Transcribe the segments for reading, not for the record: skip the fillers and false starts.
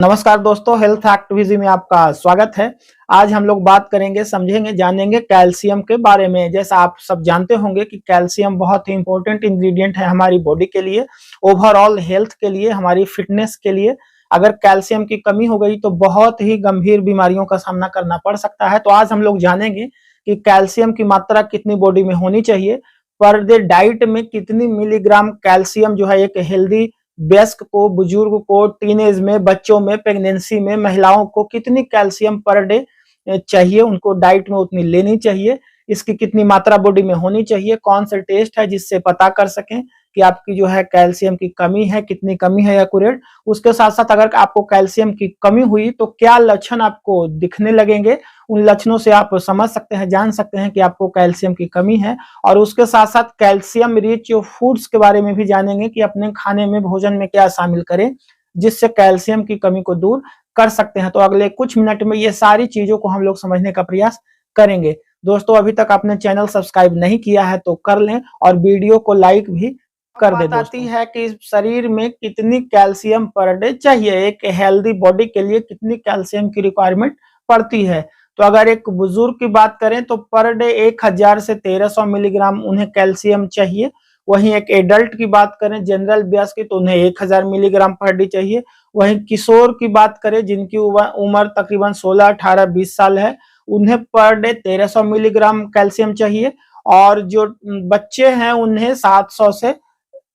नमस्कार दोस्तों, health activism में आपका स्वागत है। आज हम लोग बात करेंगे, समझेंगे, जानेंगे कैल्शियम के बारे में। जैसा आप सब जानते होंगे कि कैल्शियम बहुत ही इंपॉर्टेंट इंग्रेडिएंट है हमारी बॉडी के लिए, ओवरऑल हेल्थ के लिए, हमारी फिटनेस के लिए। अगर कैल्शियम की कमी हो गई तो बहुत ही गंभीर बीमारियों का सामना करना पड़ सकता है। तो आज हम लोग जानेंगे कि कैल्शियम की मात्रा कितनी बॉडी में होनी चाहिए, पर डे डाइट में कितनी मिलीग्राम कैल्शियम जो है एक हेल्दी वयस्क को, बुजुर्ग को, टीनेज में, बच्चों में, प्रेगनेंसी में, महिलाओं को कितनी कैल्शियम पर डे चाहिए, उनको डाइट में उतनी लेनी चाहिए। इसकी कितनी मात्रा बॉडी में होनी चाहिए, कौन सा टेस्ट है जिससे पता कर सकें कि आपकी जो है कैल्शियम की कमी है, कितनी कमी है एक्यूरेट। उसके साथ साथ अगर आपको कैल्शियम की कमी हुई तो क्या लक्षण आपको दिखने लगेंगे, उन लक्षणों से आप समझ सकते हैं, जान सकते हैं कि आपको कैल्शियम की कमी है। और उसके साथ साथ कैल्शियम रिच फूड्स के बारे में भी जानेंगे कि अपने खाने में, भोजन में क्या शामिल करें जिससे कैल्शियम की कमी को दूर कर सकते हैं। तो अगले कुछ मिनट में ये सारी चीजों को हम लोग समझने का प्रयास करेंगे। दोस्तों, अभी तक आपने चैनल सब्सक्राइब नहीं किया है तो कर लें और वीडियो को लाइक भी कर दे। आती है कि शरीर में कितनी कैल्शियम पर डे चाहिए, एक हेल्दी बॉडी के लिए कितनी कैल्शियम की रिक्वायरमेंट पड़ती है। तो अगर एक बुजुर्ग की बात करें तो पर डे 1000 से 1300 मिलीग्राम उन्हें कैल्शियम चाहिए। वहीं एक एडल्ट की बात करें, जनरल वयस्क की, तो उन्हें 1000 मिलीग्राम पर डे चाहिए। वहीं किशोर की बात करें, जिनकी उम्र तकरीबन 16, 18, 20 साल है, उन्हें पर डे 1300 मिलीग्राम कैल्शियम चाहिए। और जो बच्चे हैं उन्हें 700 से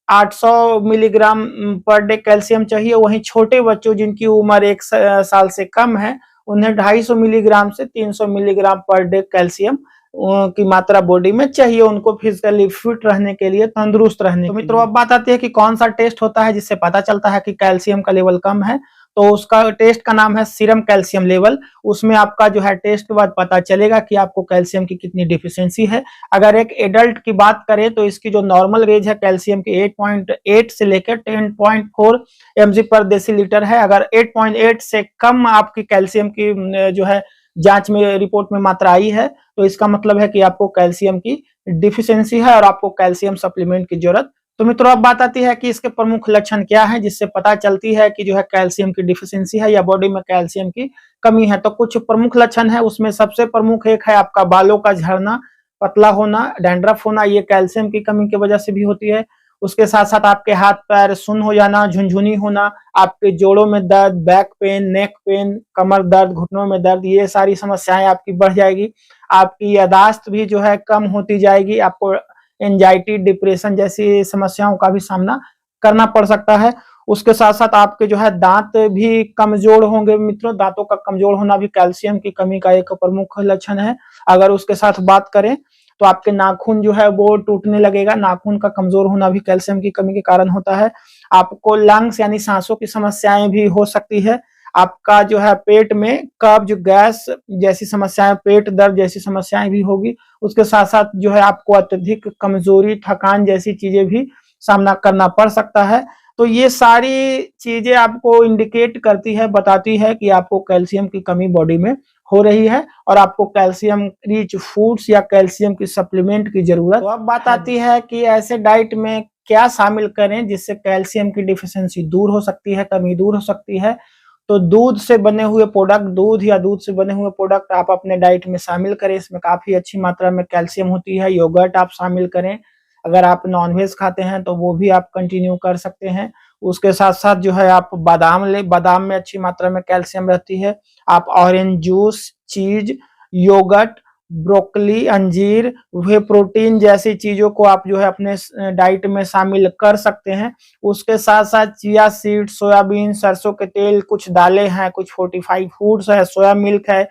800 मिलीग्राम पर डे कैल्शियम चाहिए। वहीं छोटे बच्चों जिनकी उम्र 1 साल से कम है, उन्हें 250 मिलीग्राम से 300 मिलीग्राम पर डे कैल्शियम की मात्रा बॉडी में चाहिए, उनको फिजिकली फिट रहने के लिए, तंदुरुस्त रहने। तो मित्रों, अब बात आती है कि कौन सा टेस्ट होता है जिससे पता चलता है कि कैल्शियम का लेवल कम है। तो उसका टेस्ट का नाम है सीरम कैल्शियम लेवल। उसमें आपका जो है टेस्ट के बाद पता चलेगा कि आपको कैल्शियम की कितनी डिफिशियंसी है। अगर एक एडल्ट की बात करें तो इसकी जो नॉर्मल रेंज है कैल्शियम की 8.8 से लेकर 10.4 mg पर डेसीलीटर है। अगर 8.8 से कम आपकी कैल्शियम की जो है जांच में, रिपोर्ट में मात्रा आई है तो इसका मतलब है कि आपको कैल्शियम की डिफिशियंसी है और आपको कैल्शियम सप्लीमेंट की जरूरत। तो मित्रों, अब बात आती है कि इसके प्रमुख लक्षण क्या है जिससे पता चलती है कि जो है कैल्शियम की डिफिशियंसी है या बॉडी में कैल्शियम की कमी है। तो कुछ प्रमुख लक्षण है, उसमें सबसे प्रमुख एक है आपका बालों का झड़ना, पतला होना, डैंड्रफ होना। ये कैल्शियम की कमी की वजह से भी होती है। उसके साथ साथ आपके हाथ पैर सुन्न हो जाना, झुनझुनी होना, आपके जोड़ों में दर्द, बैक पेन, नेक पेन, कमर दर्द, घुटनों में दर्द, ये सारी समस्याएं आपकी बढ़ जाएगी। आपकी यादाश्त भी जो है कम होती जाएगी। आपको एंजाइटी, डिप्रेशन जैसी समस्याओं का भी सामना करना पड़ सकता है। उसके साथ साथ आपके जो है दांत भी कमजोर होंगे। मित्रों, दांतों का कमजोर होना भी कैल्शियम की कमी का एक प्रमुख लक्षण है। अगर उसके साथ बात करें तो आपके नाखून जो है वो टूटने लगेगा। नाखून का कमजोर होना भी कैल्शियम की कमी के कारण होता है। आपको लंग्स यानी सांसों की समस्याएं भी हो सकती है। आपका जो है पेट में कब्ज, गैस जैसी समस्याएं, पेट दर्द जैसी समस्याएं भी होगी। उसके साथ साथ जो है आपको अत्यधिक कमजोरी, थकान जैसी चीजें भी सामना करना पड़ सकता है। तो ये सारी चीजें आपको इंडिकेट करती है, बताती है कि आपको कैल्शियम की कमी बॉडी में हो रही है और आपको कैल्शियम रिच फूड्स या कैल्शियम की सप्लीमेंट की जरूरत। तो अब बात आती है कि ऐसे डाइट में क्या शामिल करें जिससे कैल्शियम की डिफिशियंसी दूर हो सकती है, कमी दूर हो सकती है। तो दूध से बने हुए प्रोडक्ट, दूध या दूध से बने हुए प्रोडक्ट आप अपने डाइट में शामिल करें, इसमें काफी अच्छी मात्रा में कैल्शियम होती है। योगर्ट आप शामिल करें। अगर आप नॉनवेज खाते हैं तो वो भी आप कंटिन्यू कर सकते हैं। उसके साथ साथ जो है आप बादाम ले, बादाम में अच्छी मात्रा में कैल्शियम रहती है। आप ऑरेंज जूस, चीज, योगर्ट, ब्रोकली, अंजीर, वे प्रोटीन जैसी चीजों को आप जो है अपने डाइट में शामिल कर सकते हैं। उसके साथ साथ चिया सीड, सोयाबीन, सरसों के तेल, कुछ दालें हैं, कुछ फोर्टिफाइड फूड्स है, सोया मिल्क है,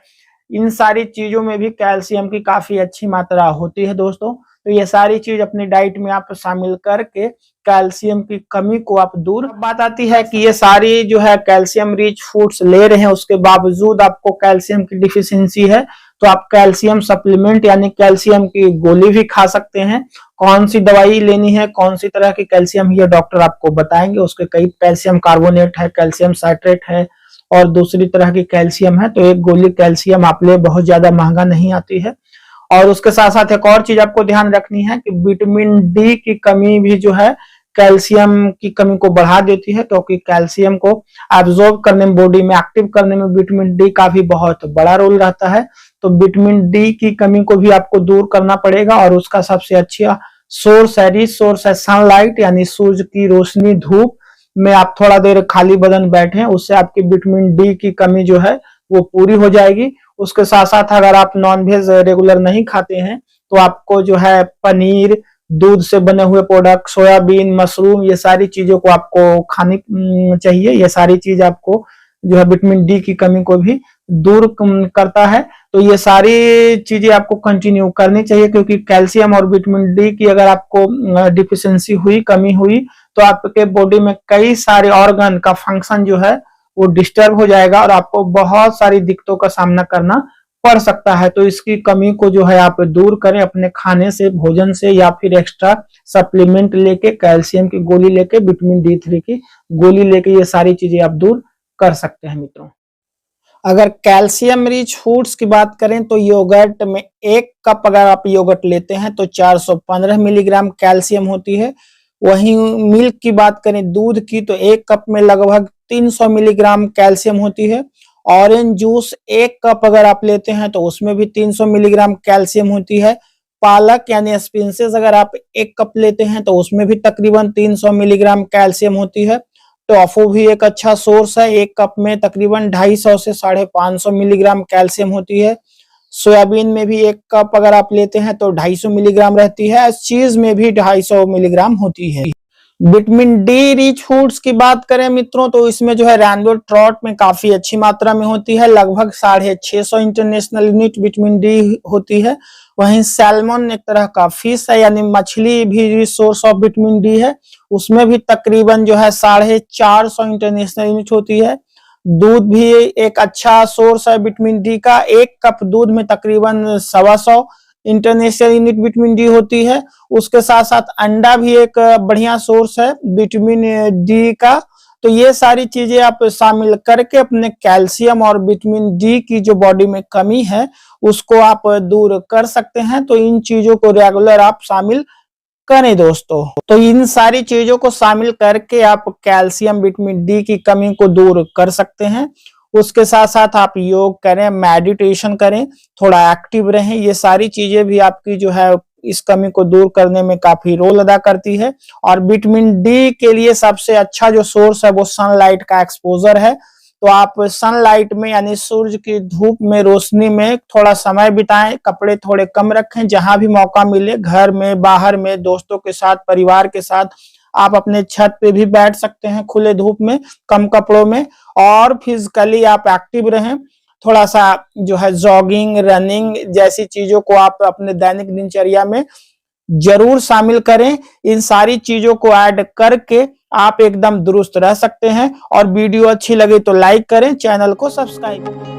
इन सारी चीजों में भी कैल्शियम की काफी अच्छी मात्रा होती है दोस्तों। तो ये सारी चीज अपनी डाइट में आप शामिल करके कैल्शियम की कमी को आप दूर। बात आती है कि ये सारी जो है कैल्शियम रिच फूड्स ले रहे हैं, उसके बावजूद आपको कैल्शियम की डिफिशियंसी है, तो आप कैल्शियम सप्लीमेंट यानी कैल्शियम की गोली भी खा सकते हैं। कौन सी दवाई लेनी है, कौन सी तरह की कैल्शियम, ये डॉक्टर आपको बताएंगे। उसके कई कैल्शियम कार्बोनेट है, कैल्शियम साइट्रेट है और दूसरी तरह की कैल्शियम है। तो एक गोली कैल्शियम आप ले, बहुत ज्यादा महंगा नहीं आती है। और उसके साथ साथ एक और चीज आपको ध्यान रखनी है कि विटामिन डी की कमी भी जो है कैल्शियम की कमी को बढ़ा देती है, क्योंकि कैल्शियम को एब्जॉर्ब करने में, बॉडी में एक्टिव करने में विटामिन डी का भी बहुत बड़ा रोल रहता है। तो विटामिन डी की कमी को भी आपको दूर करना पड़ेगा, और उसका सबसे अच्छा सोर्स है सनलाइट, यानी सूरज की रोशनी, धूप में आप थोड़ा देर खाली बदन बैठे, उससे आपकी विटामिन डी की कमी जो है वो पूरी हो जाएगी। उसके साथ साथ अगर आप नॉनवेज रेगुलर नहीं खाते हैं तो आपको जो है पनीर, दूध से बने हुए प्रोडक्ट, सोयाबीन, मशरूम, ये सारी चीजों को आपको खानी चाहिए। ये सारी चीज आपको जो है विटामिन डी की कमी को भी दूर करता है। तो ये सारी चीजें आपको कंटिन्यू करनी चाहिए, क्योंकि कैल्शियम और विटामिन डी की अगर आपको डिफिशियंसी हुई, कमी हुई, तो आपके बॉडी में कई सारे ऑर्गन का फंक्शन जो है वो डिस्टर्ब हो जाएगा, और आपको बहुत सारी दिक्कतों का सामना करना पड़ सकता है। तो इसकी कमी को जो है आप दूर करें अपने खाने से, भोजन से, या फिर एक्स्ट्रा सप्लीमेंट लेके, कैल्शियम की गोली लेके, विटामिन D3 की गोली लेके, ये सारी चीजें आप दूर कर सकते हैं मित्रों। अगर कैल्शियम रिच फूड्स की बात करें तो योगर्ट में 1 कप अगर आप योगर्ट लेते हैं तो 415 मिलीग्राम कैल्शियम होती है। वहीं मिल्क की बात करें, दूध की, तो 1 कप में लगभग 300 मिलीग्राम कैल्शियम होती है। ऑरेंज जूस 1 कप अगर आप लेते हैं तो उसमें भी 300 मिलीग्राम कैल्शियम होती है। पालक यानी स्पिनसेस अगर आप 1 कप लेते हैं तो उसमें भी तकरीबन 300 मिलीग्राम कैल्शियम होती है। टोफू भी एक अच्छा सोर्स है, 1 कप में तकरीबन 250 से 550 मिलीग्राम कैल्शियम होती है। सोयाबीन में भी 1 कप अगर आप लेते हैं तो 250 मिलीग्राम रहती है। चीज में भी 250 मिलीग्राम होती है। विटामिन डी रिच फूड्स की बात करें मित्रों तो इसमें जो है रेनबो ट्राउट में काफी अच्छी मात्रा में होती है, लगभग 650 इंटरनेशनल यूनिट विटामिन डी होती है। वहीं सैल्मन एक तरह का फिश है, यानी मछली भी सोर्स ऑफ विटामिन डी है, उसमें भी तकरीबन जो है 450 इंटरनेशनल यूनिट होती है। दूध भी एक अच्छा सोर्स है विटामिन डी का, 1 कप दूध में तकरीबन 125 इंटरनेशनल यूनिट विटामिन डी होती है। उसके साथ साथ अंडा भी एक बढ़िया सोर्स है विटामिन डी का। तो ये सारी चीजें आप शामिल करके अपने कैल्शियम और विटामिन डी की जो बॉडी में कमी है उसको आप दूर कर सकते हैं। तो इन चीजों को रेगुलर आप शामिल करें दोस्तों। तो इन सारी चीजों को शामिल करके आप कैल्शियम, विटामिन डी की कमी को दूर कर सकते हैं। उसके साथ साथ आप योग करें, मेडिटेशन करें, थोड़ा एक्टिव रहें, ये सारी चीजें भी आपकी जो है इस कमी को दूर करने में काफी रोल अदा करती है। और विटामिन डी के लिए सबसे अच्छा जो सोर्स है वो सनलाइट का एक्सपोजर है। तो आप सनलाइट में यानी सूरज की धूप में, रोशनी में थोड़ा समय बिताएं, कपड़े थोड़े कम रखें, जहां भी मौका मिले, घर में, बाहर में, दोस्तों के साथ, परिवार के साथ आप अपने छत पे भी बैठ सकते हैं खुले धूप में, कम कपड़ों में। और फिजिकली आप एक्टिव रहें, थोड़ा सा जो है जॉगिंग, रनिंग जैसी चीजों को आप अपने दैनिक दिनचर्या में जरूर शामिल करें। इन सारी चीजों को ऐड करके आप एकदम दुरुस्त रह सकते हैं। और वीडियो अच्छी लगे तो लाइक करें, चैनल को सब्सक्राइब करें।